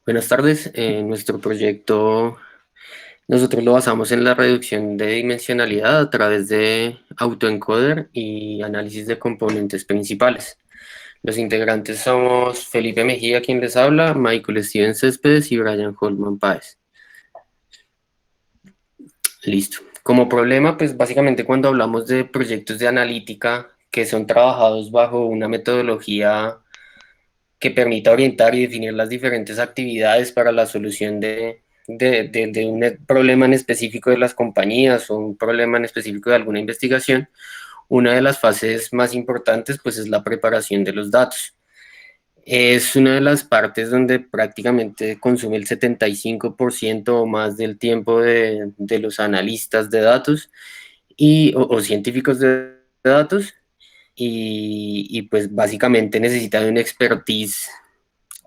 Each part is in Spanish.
Buenas tardes. Nuestro proyecto nosotros lo basamos en la reducción de dimensionalidad a través de autoencoder y análisis de componentes principales. Los integrantes somos Felipe Mejía, quien les habla, Michael Steven Céspedes y Brian Holman Páez. Listo. Como problema, pues básicamente cuando hablamos de proyectos de analítica que son trabajados bajo una metodología que permita orientar y definir las diferentes actividades para la solución de un problema en específico de las compañías o un problema en específico de alguna investigación, una de las fases más importantes pues es la preparación de los datos. Es una de las partes donde prácticamente consume el 75% o más del tiempo de los analistas de datos o científicos de datos y pues básicamente necesita de un expertise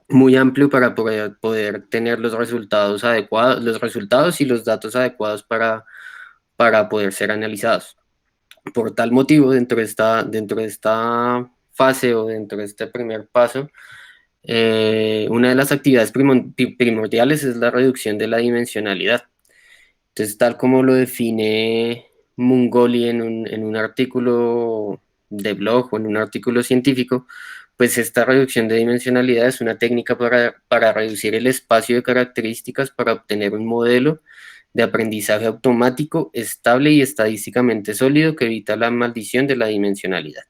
muy amplio para poder tener los resultados adecuados, los resultados y los datos adecuados para poder ser analizados. Por tal motivo, dentro de esta fase o dentro de este primer paso, una de las actividades primordiales es la reducción de la dimensionalidad. Entonces, tal como lo define Mungoli en un artículo de blog o en un artículo científico, pues esta reducción de dimensionalidad es una técnica para reducir el espacio de características para obtener un modelo de aprendizaje automático, estable y estadísticamente sólido que evita la maldición de la dimensionalidad.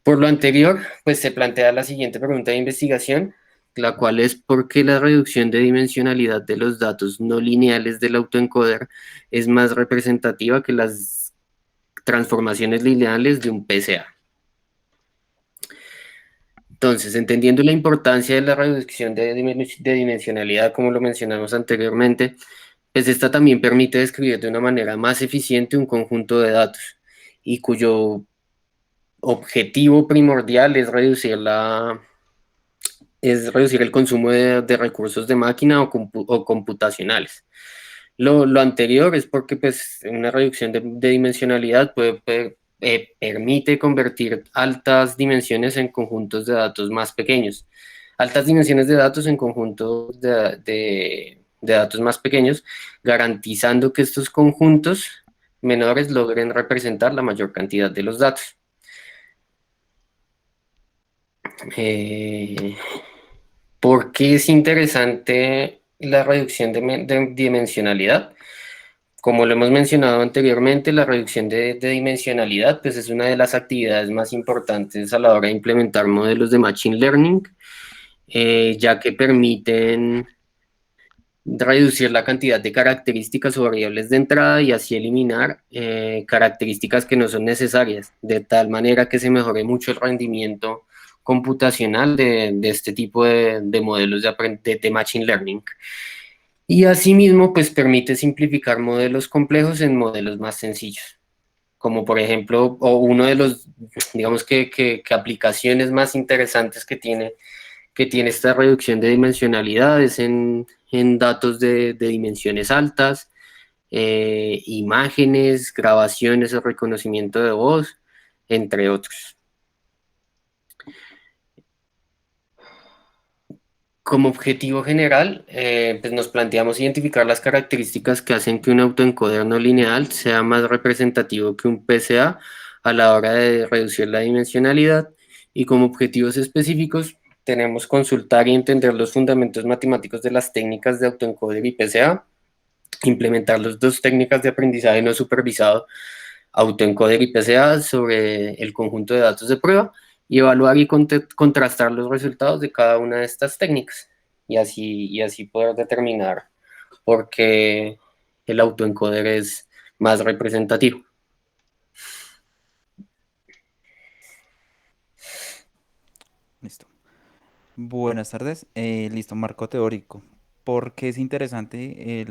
Por lo anterior, pues se plantea la siguiente pregunta de investigación, la cual es ¿por qué la reducción de dimensionalidad de los datos no lineales del autoencoder es más representativa que las transformaciones lineales de un PCA? Entonces, entendiendo la importancia de la reducción de dimensionalidad, como lo mencionamos anteriormente, pues esta también permite describir de una manera más eficiente un conjunto de datos y cuyo objetivo primordial es reducir el consumo de recursos de máquina o computacionales. Lo anterior es porque pues, una reducción de dimensionalidad permite convertir altas dimensiones en conjuntos de datos más pequeños. Altas dimensiones de datos en conjuntos de datos más pequeños, garantizando que estos conjuntos menores logren representar la mayor cantidad de los datos. Eh, ¿Por qué es interesante la reducción de dimensionalidad? Como lo hemos mencionado anteriormente, la reducción de dimensionalidad pues es una de las actividades más importantes a la hora de implementar modelos de Machine Learning, ya que permiten reducir la cantidad de características o variables de entrada y así eliminar características que no son necesarias, de tal manera que se mejore mucho el rendimiento computacional de este tipo de modelos de Machine Learning. Y asimismo, pues permite simplificar modelos complejos en modelos más sencillos, como por ejemplo, o uno de los, digamos que aplicaciones más interesantes que tiene esta reducción de dimensionalidades en datos de dimensiones altas, imágenes, grabaciones o reconocimiento de voz, entre otros. Como objetivo general, pues nos planteamos identificar las características que hacen que un autoencoder no lineal sea más representativo que un PCA a la hora de reducir la dimensionalidad y como objetivos específicos tenemos consultar y entender los fundamentos matemáticos de las técnicas de autoencoder y PCA, implementar las dos técnicas de aprendizaje no supervisado, autoencoder y PCA sobre el conjunto de datos de prueba y evaluar y contrastar los resultados de cada una de estas técnicas y así poder determinar por qué el autoencoder es más representativo. Listo. Buenas tardes. Listo, marco teórico. ¿Por qué es interesante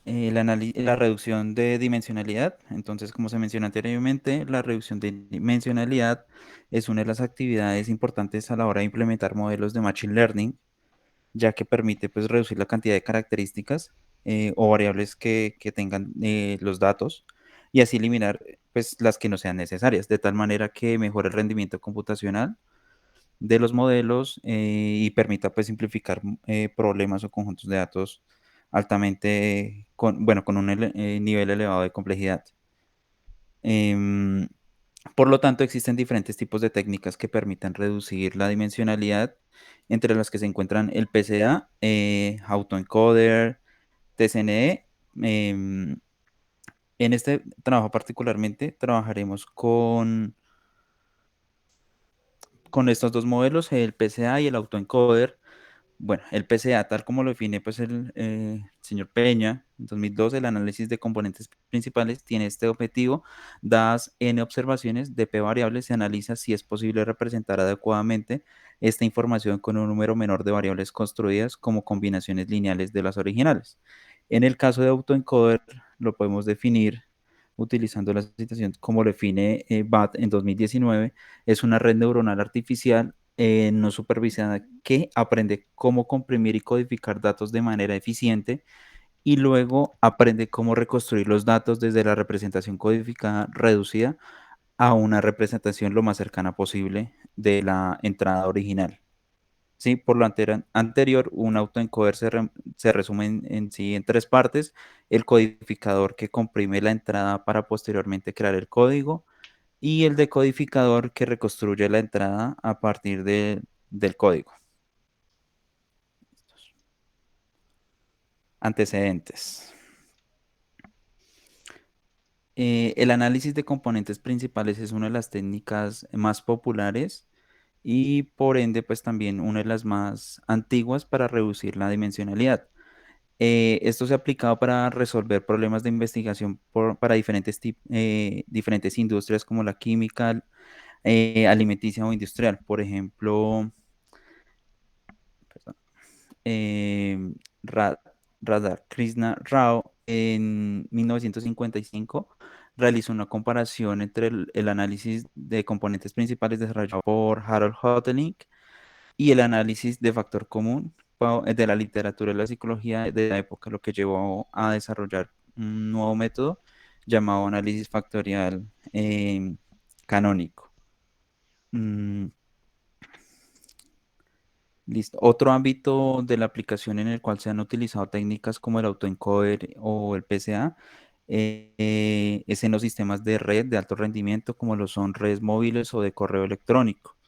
la reducción de dimensionalidad? Entonces, como se mencionó anteriormente, la reducción de dimensionalidad es una de las actividades importantes a la hora de implementar modelos de Machine Learning, ya que permite pues, reducir la cantidad de características o variables que tengan los datos y así eliminar pues, las que no sean necesarias, de tal manera que mejore el rendimiento computacional de los modelos y permita pues simplificar problemas o conjuntos de datos altamente, bueno, con un nivel elevado de complejidad. Em, por lo tanto, existen diferentes tipos de técnicas que permitan reducir la dimensionalidad, entre las que se encuentran el PCA, autoencoder, TCNE. em, en este trabajo particularmente trabajaremos con estos dos modelos, el PCA y el autoencoder. Bueno, el PCA, tal como lo define pues el señor Peña en 2012, el análisis de componentes principales tiene este objetivo. Dadas n observaciones de p variables, se analiza si es posible representar adecuadamente esta información con un número menor de variables construidas como combinaciones lineales de las originales. En el caso de autoencoder, lo podemos definir utilizando la citación como lo define BAT en 2019, es una red neuronal artificial no supervisada que aprende cómo comprimir y codificar datos de manera eficiente y luego aprende cómo reconstruir los datos desde la representación codificada reducida a una representación lo más cercana posible de la entrada original. Sí, por lo anterior, un autoencoder se resume en sí en tres partes: el codificador que comprime la entrada para posteriormente crear el código, y el decodificador que reconstruye la entrada a partir del código. Antecedentes. El análisis de componentes principales es una de las técnicas más populares y por ende pues también una de las más antiguas para reducir la dimensionalidad. Esto se ha aplicado para resolver problemas de investigación para diferentes industrias como la química, alimenticia o industrial. Por ejemplo, perdón, eh, Ra- Radhakrishna Rao en 1955 realizó una comparación entre el análisis de componentes principales desarrollado por Harold Hotelink y el análisis de factor común de la literatura y la psicología de la época, lo que llevó a desarrollar un nuevo método llamado análisis factorial canónico. Mm, Listo. Otro ámbito de la aplicación en el cual se han utilizado técnicas como el autoencoder o el PCA es en los sistemas de red de alto rendimiento como lo son redes móviles o de correo electrónico.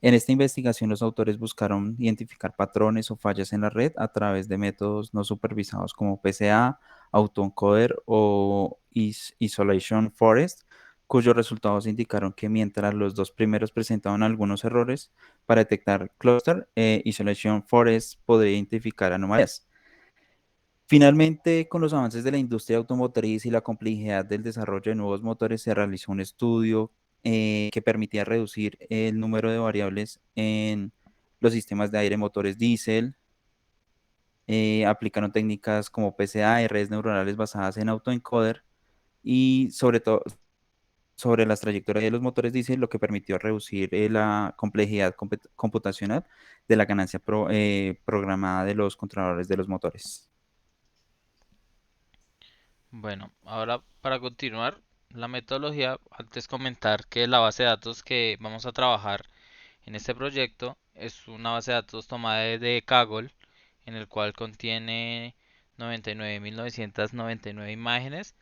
En esta investigación, los autores buscaron identificar patrones o fallas en la red a través de métodos no supervisados como PCA, autoencoder o Isolation Forest, cuyos resultados indicaron que mientras los dos primeros presentaban algunos errores, para detectar cluster, Isolation Forest podría identificar anomalías. Finalmente, con los avances de la industria automotriz y la complejidad del desarrollo de nuevos motores, se realizó un estudio que permitía reducir el número de variables en los sistemas de aire motores diésel. Aplicaron técnicas como PCA y redes neuronales basadas en autoencoder y sobre todo sobre las trayectorias de los motores diésel, lo que permitió reducir la complejidad computacional de la ganancia programada de los controladores de los motores. Bueno, ahora para continuar la metodología, antes comentar que la base de datos que vamos a trabajar en este proyecto es una base de datos tomada de Kaggle, en el cual contiene 99.999 imágenes,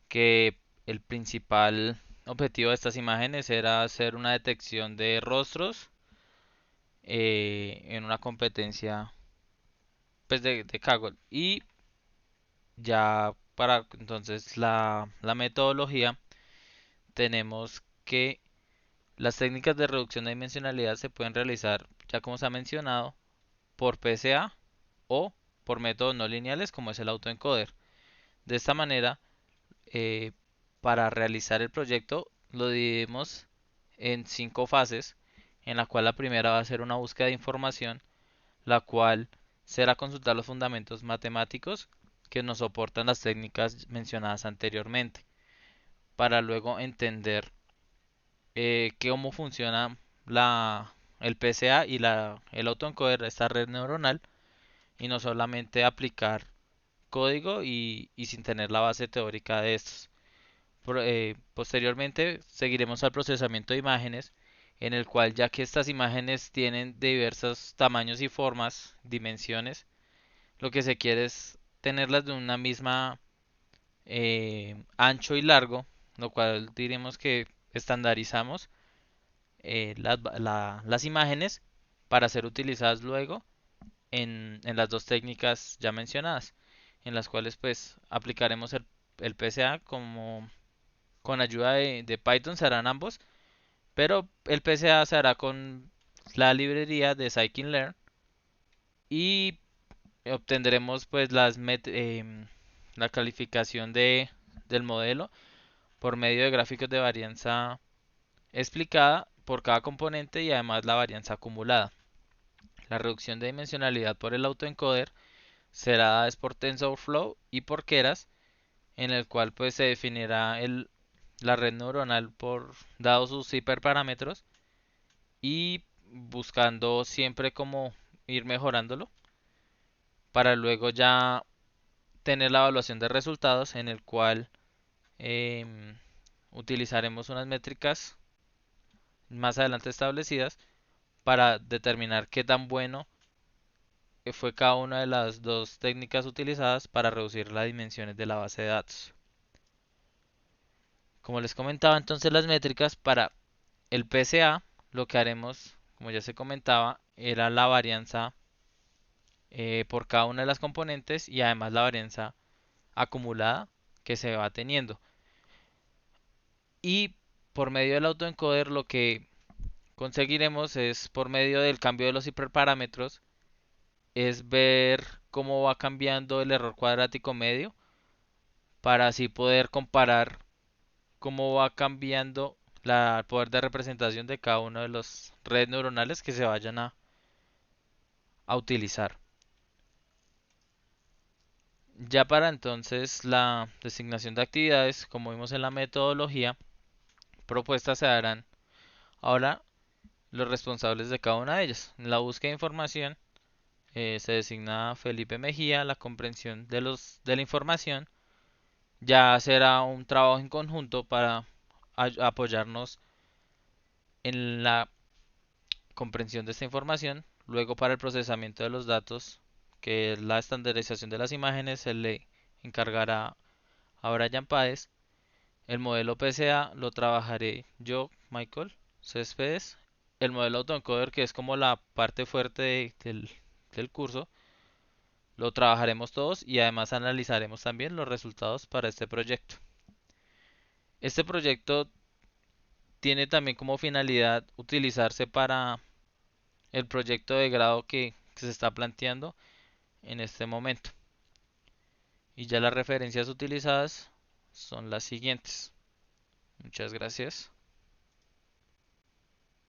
que el principal objetivo de estas imágenes era hacer una detección de rostros en una competencia pues de Kaggle. Y ya para entonces la metodología tenemos que las técnicas de reducción de dimensionalidad se pueden realizar, ya como se ha mencionado, por PCA o por métodos no lineales como es el autoencoder. De esta manera, eh, para realizar el proyecto lo dividimos en 5 fases, en la cual la primera va a ser una búsqueda de información, la cual será consultar los fundamentos matemáticos que nos soportan las técnicas mencionadas anteriormente, para luego entender cómo funciona el PCA y el autoencoder, esta red neuronal, y no solamente aplicar código y sin tener la base teórica de estos. Posteriormente seguiremos al procesamiento de imágenes, en el cual ya que estas imágenes tienen diversos tamaños y formas, dimensiones, lo que se quiere es tenerlas de una misma ancho y largo, lo cual diremos que estandarizamos las imágenes para ser utilizadas luego en las dos técnicas ya mencionadas, en las cuales pues aplicaremos el PCA como con ayuda de Python se harán ambos, pero el PCA se hará con la librería de scikit-learn y obtendremos pues la calificación del modelo por medio de gráficos de varianza explicada por cada componente y además la varianza acumulada. La reducción de dimensionalidad por el autoencoder será dada por TensorFlow y por Keras, en el cual pues se definirá la red neuronal por dados sus hiperparámetros y buscando siempre como ir mejorándolo para luego ya tener la evaluación de resultados en el cual em, utilizaremos unas métricas más adelante establecidas para determinar qué tan bueno fue cada una de las dos técnicas utilizadas para reducir las dimensiones de la base de datos. Como les comentaba, entonces las métricas para el PCA, lo que haremos, como ya se comentaba, era la varianza por cada una de las componentes y además la varianza acumulada que se va teniendo. Y por medio del autoencoder lo que conseguiremos es por medio del cambio de los hiperparámetros es ver cómo va cambiando el error cuadrático medio para así poder comparar cómo va cambiando el poder de representación de cada uno de los redes neuronales que se vayan a utilizar. Ya para entonces la designación de actividades, como vimos en la metodología, propuestas se darán ahora los responsables de cada una de ellas. En la búsqueda de información se designa Felipe Mejía, la comprensión de la información. Ya será un trabajo en conjunto para apoyarnos en la comprensión de esta información. Luego para el procesamiento de los datos, que es la estandarización de las imágenes, se le encargará a Brian Páez. El modelo PCA lo trabajaré yo, Michael Céspedes. El modelo autoencoder, que es como la parte fuerte del curso, lo trabajaremos todos y además analizaremos también los resultados para este proyecto. Este proyecto tiene también como finalidad utilizarse para el proyecto de grado que se está planteando en este momento. Y ya las referencias utilizadas son las siguientes. Muchas gracias.